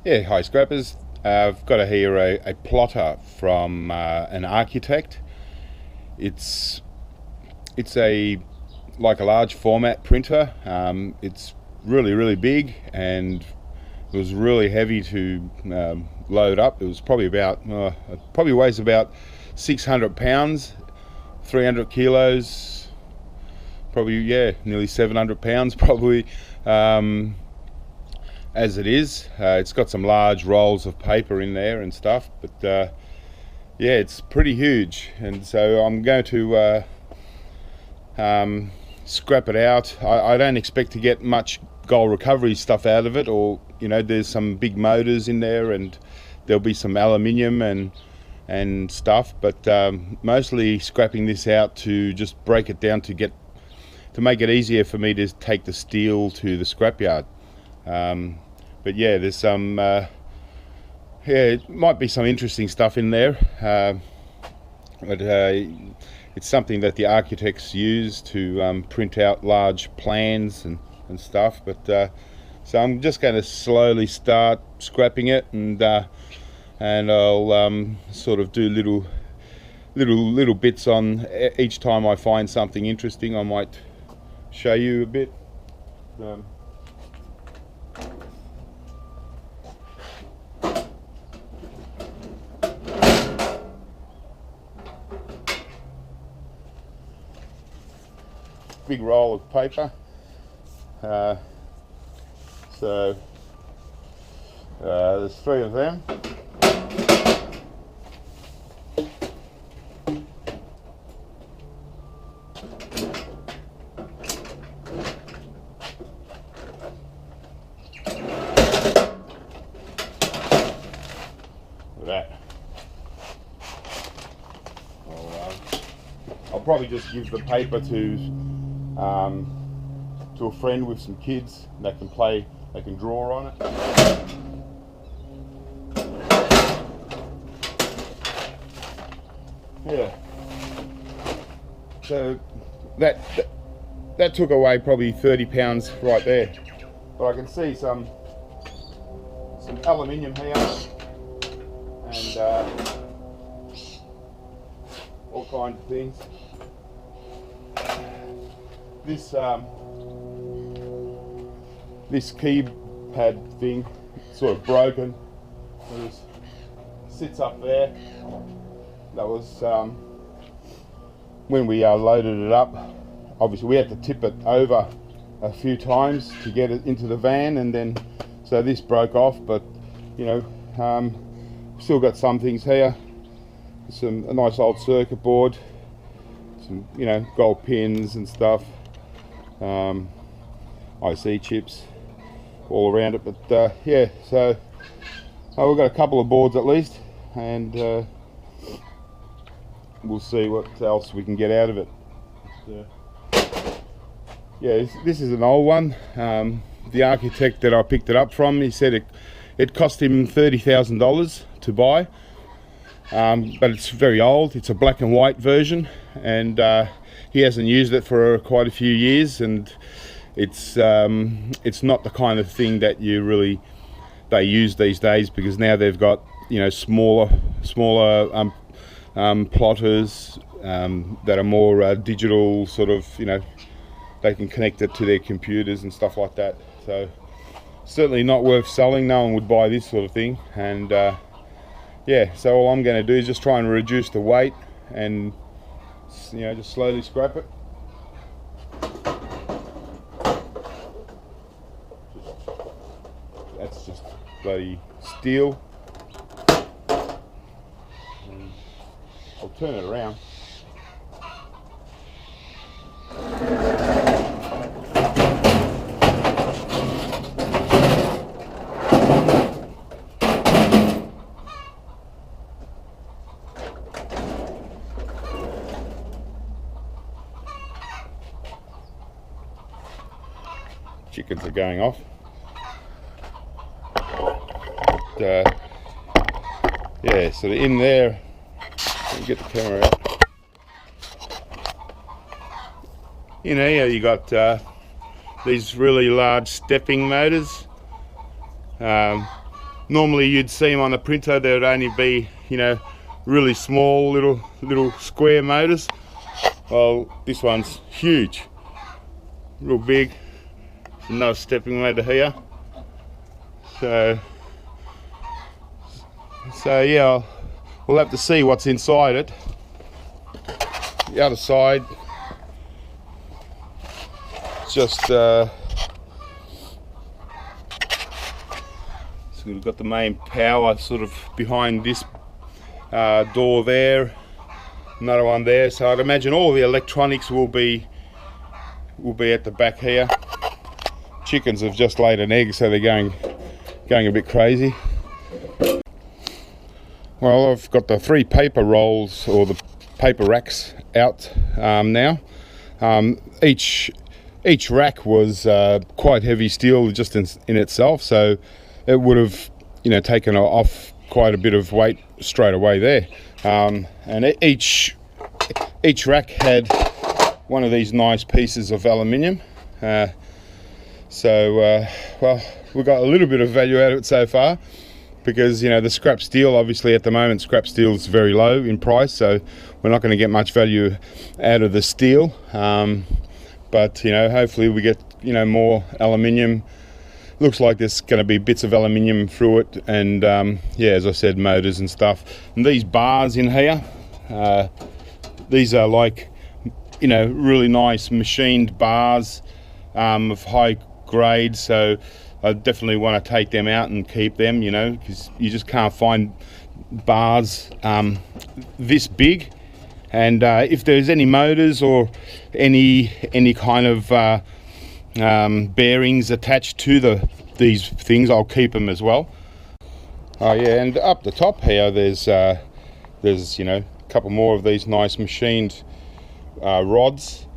Yeah, hi scrappers. I've got here a plotter from an architect. It's a like a large format printer. It's really big, and it was really heavy to load up. It was probably about it probably weighs about 600 pounds, 300 kilos, probably, yeah, nearly 700 pounds probably. As it is, it's got some large rolls of paper in there and stuff, but yeah, it's pretty huge, and so I'm going to scrap it out. I don't expect to get much gold recovery stuff out of it, or there's some big motors in there, and there'll be some aluminium and stuff, but mostly scrapping this out to just break it down to make it easier for me to take the steel to the scrapyard. But yeah, there's some it might be some interesting stuff in there, but it's something that the architects use to print out large plans and stuff. But so I'm just going to slowly start scrapping it, and I'll sort of do little bits on each time I find something interesting. I might show you a bit. Big roll of paper, so there's 3 of them. Look at that. I'll probably just give the paper to a friend with some kids. They can draw on it. Yeah. So that took away probably 30 pounds right there. But I can see some aluminium here, and all kinds of things. This keypad thing, sort of broken. It sits up there. That was when we loaded it up. Obviously, we had to tip it over a few times to get it into the van, and then so this broke off. But still got some things here. A nice old circuit board, some gold pins and stuff. IC chips all around it, but yeah, so we've got a couple of boards at least, and we'll see what else we can get out of it. Yeah, this is an old one. The architect that I picked it up from, he said it cost him $30,000 to buy, but it's very old. It's a black and white version, and he hasn't used it for quite a few years, and it's not the kind of thing that they use these days, because now they've got smaller plotters that are more digital, sort of, they can connect it to their computers and stuff like that. So certainly not worth selling. No one would buy this sort of thing. And yeah, so all I'm going to do is just try and reduce the weight, and just slowly scrap it. That's just bloody steel. And I'll turn it around. Chickens are going off. Yeah, so in there, let me get the camera out. You got these really large stepping motors. Normally you'd see them on the printer, there would only be, you know, really small little square motors. Well, this one's huge, real big. Another stepping motor here. So yeah, we'll have to see what's inside it. The other side, just so we've got the main power sort of behind this door there, another one there. So I'd imagine all the electronics will be at the back here. Chickens have just laid an egg, so they're going a bit crazy. Well, I've got the 3 paper rolls, or the paper racks, out now. Each rack was quite heavy steel just in itself, so it would have, you know, taken off quite a bit of weight straight away there. And each rack had one of these nice pieces of aluminium. Well, we got a little bit of value out of it so far, because, you know, the scrap steel, obviously at the moment scrap steel is very low in price, so we're not going to get much value out of the steel. But, you know, hopefully we get, you know, more aluminium. Looks like there's going to be bits of aluminium through it, and yeah, as I said, motors and stuff. And these bars in here, these are like, you know, really nice machined bars of high grade, so I definitely want to take them out and keep them, you know, because you just can't find bars this big. And if there's any motors or any kind of bearings attached to these things, I'll keep them as well. Oh yeah, and up the top here there's you know, a couple more of these nice machined rods,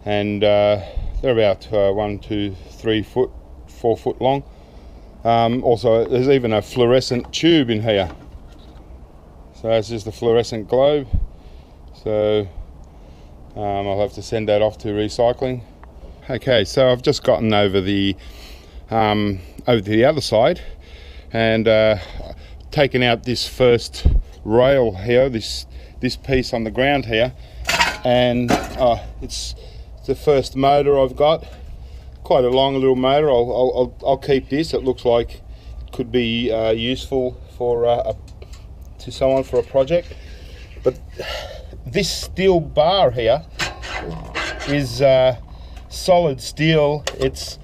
and they're about 1, 2, 3 foot, 4 foot long. Also, there's even a fluorescent tube in here, so it's just a fluorescent globe. So I'll have to send that off to recycling. Okay, so I've just gotten over to the other side, and taken out this first rail here, this piece on the ground here, and it's the first motor I've got. Quite a long little motor. I'll keep this. It looks like it could be useful for to someone for a project. But this steel bar here is solid steel. It's,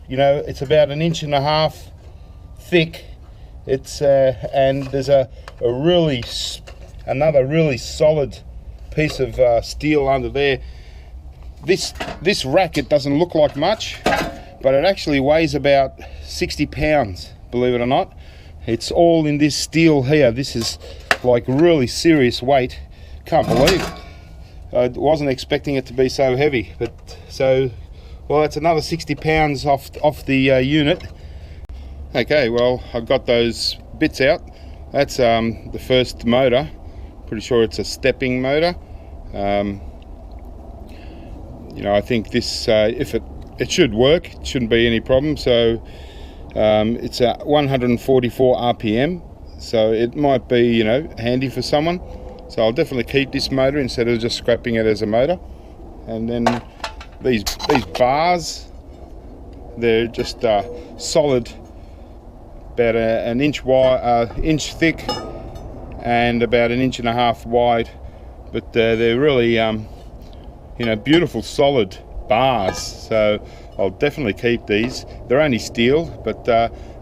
you know, it's about 1.5 inches thick. It's and there's another really solid piece of steel under there. This rack, it doesn't look like much, but it actually weighs about 60 pounds, believe it or not. It's all in this steel here. This is like really serious weight. Can't believe it. I wasn't expecting it to be so heavy, but so, well, that's another 60 pounds off the unit. Okay, well, I've got those bits out. That's the first motor. Pretty sure it's a stepping motor. You know, I think this, if it should work, it shouldn't be any problem. So it's a 144 RPM, so it might be, you know, handy for someone. So I'll definitely keep this motor instead of just scrapping it as a motor. And then these bars, they're just solid, about an inch wide, inch thick, and about 1.5 inches wide. But they're really you know, beautiful solid bars, so I'll definitely keep these. They're only steel, but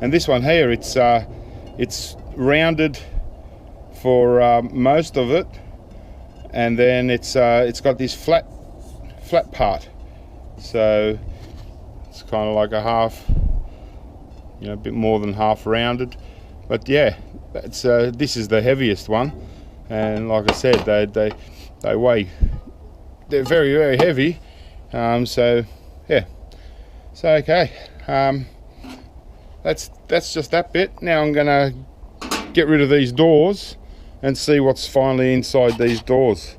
and this one here, it's rounded for most of it, and then it's got this flat part, so it's kind of like a half, you know, a bit more than half rounded. But yeah, that's this is the heaviest one, and like I said, they weigh. They're very, very heavy, so yeah. So okay, that's just that bit. Now I'm gonna get rid of these doors and see what's finally inside these doors.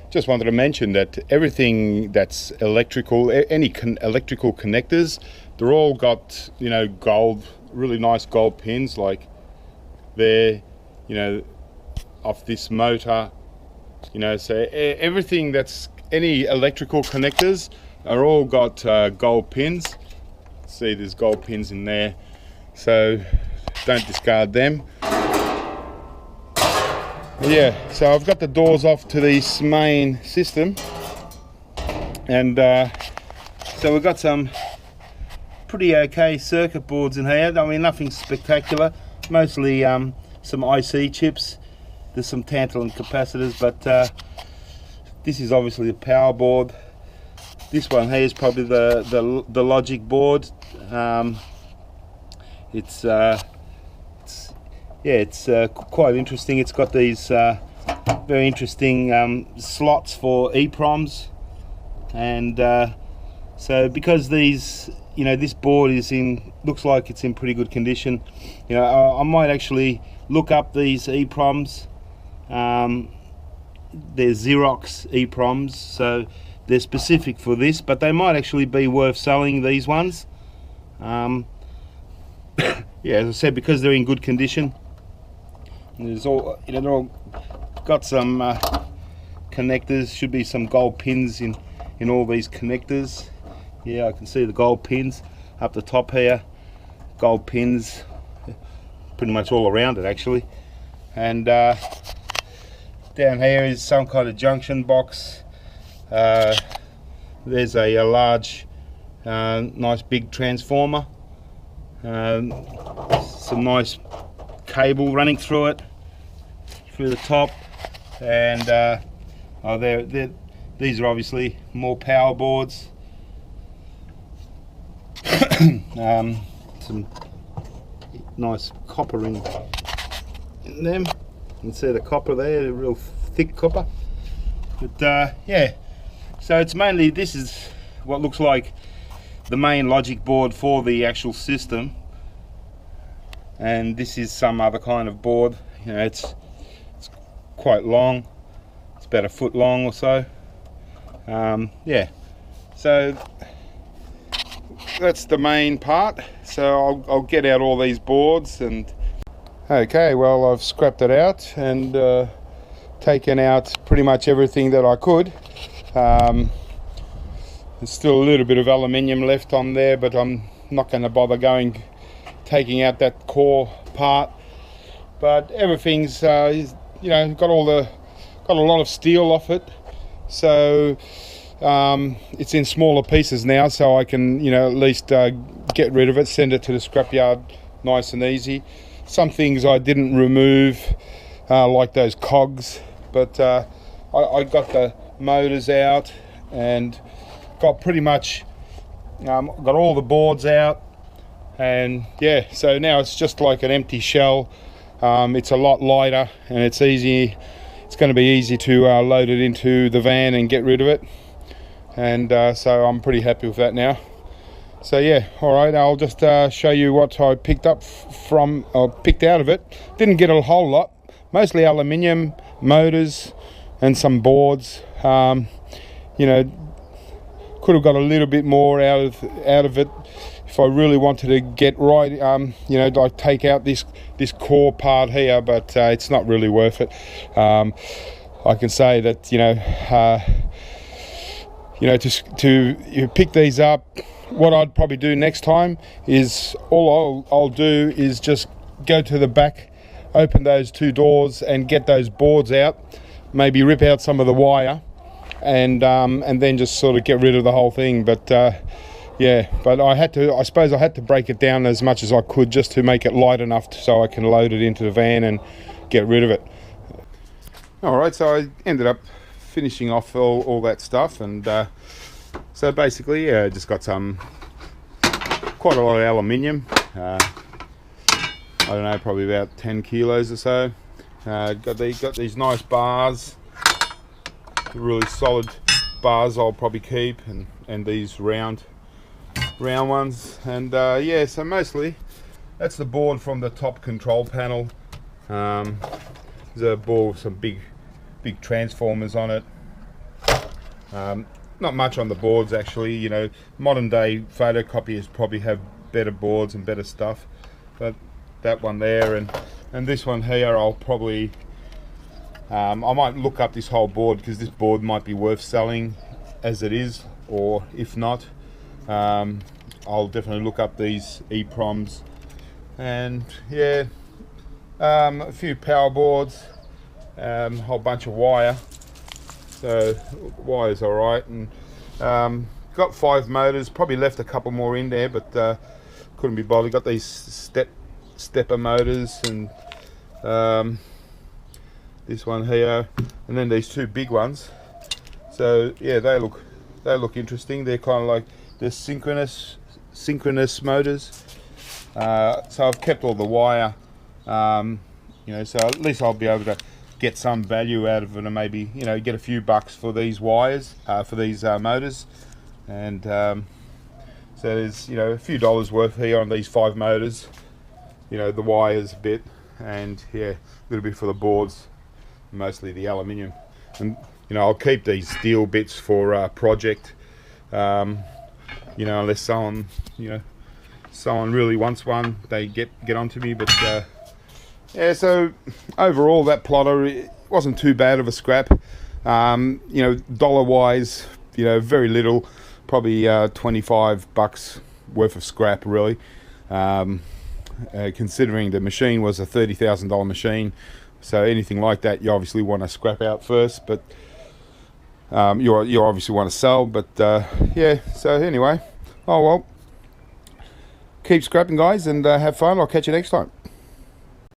Just wanted to mention that everything that's electrical, any electrical connectors, they're all got, you know, gold really nice gold pins, like there, you know, off this motor, you know, so everything that's any electrical connectors are all got gold pins. See, there's gold pins in there, so don't discard them. Yeah, so I've got the doors off to this main system, and so we've got some pretty okay circuit boards in here. I mean, nothing spectacular, mostly some IC chips. There's some tantalum capacitors, but this is obviously the power board. This one here is probably the logic board. It's quite interesting. It's got these very interesting slots for EPROMs, and so because these, you know, this board looks like it's in pretty good condition. You know, I might actually look up these EPROMs. They're Xerox EPROMs, so they're specific for this, but they might actually be worth selling, these ones. Yeah, as I said, because they're in good condition. There's all, you know, they're all got some connectors. Should be some gold pins in all these connectors. Yeah, I can see the gold pins up the top here. Gold pins, pretty much all around it actually. And down here is some kind of junction box. There's a large, nice big transformer. Some nice cable running through it, through the top, and these are obviously more power boards. Some nice copper in them. You can see the copper there, the real thick copper. But yeah, so it's mainly, this is what looks like the main logic board for the actual system, and this is some other kind of board. You know, it's quite long. It's about a foot long or so. Yeah, so that's the main part. So I'll get out all these boards, and okay, well, I've scrapped it out and taken out pretty much everything that I could. There's still a little bit of aluminium left on there, but I'm not going to taking out that core part. But everything's you know, got a lot of steel off it, so it's in smaller pieces now, so I can, you know, at least get rid of it, send it to the scrapyard nice and easy. Some things I didn't remove, like those cogs, but I got the motors out and got pretty much got all the boards out, and yeah, so now it's just like an empty shell. It's a lot lighter, and it's going to be easy to load it into the van and get rid of it, and so I'm pretty happy with that now. So yeah, all right, I'll just show you what I picked up picked out of it. Didn't get a whole lot, mostly aluminium, motors, and some boards. You know, could have got a little bit more out of it if I really wanted to get right. You know, like take out this core part here, but it's not really worth it. I can say that, you know, to pick these up, what I'd probably do next time is all I'll do is just go to the back, open those two doors, and get those boards out. Maybe rip out some of the wire, and then just sort of get rid of the whole thing. But yeah, but I suppose I had to break it down as much as I could just to make it light enough so I can load it into the van and get rid of it. All right, so I ended up finishing off all that stuff, and so basically, yeah, just got quite a lot of aluminium. I don't know, probably about 10 kilos or so. Got these nice bars, really solid bars I'll probably keep, and these round ones, and yeah, so mostly that's the board from the top control panel. There's a board with some big transformers on it. Not much on the boards, actually. You know, modern day photocopiers probably have better boards and better stuff. but that one there, and this one here, I'll probably I might look up this whole board, because this board might be worth selling as it is, or if not, I'll definitely look up these EPROMs. And yeah, a few power boards, a whole bunch of wire. So wire's all right, and got 5 motors. Probably left a couple more in there, but couldn't be bothered. Got these stepper motors, and this one here, and then these 2 big ones. So yeah, they look interesting. They're kind of like the synchronous motors. So I've kept all the wire, you know, so at least I'll be able to get some value out of it, and maybe, you know, get a few bucks for these wires, for these motors. And so there's, you know, a few dollars worth here on these 5 motors, you know, the wires a bit, and yeah, a little bit for the boards, mostly the aluminium. And you know, I'll keep these steel bits for project, you know, unless someone, you know, someone really wants one, they get onto me. But yeah, so overall that plotter, it wasn't too bad of a scrap. You know, dollar wise, you know, very little, probably 25 bucks worth of scrap, really, considering the machine was a $30,000 machine. So anything like that, you obviously want to scrap out first, but you obviously want to sell. But yeah, so anyway, oh well, keep scrapping, guys, and have fun. I'll catch you next time.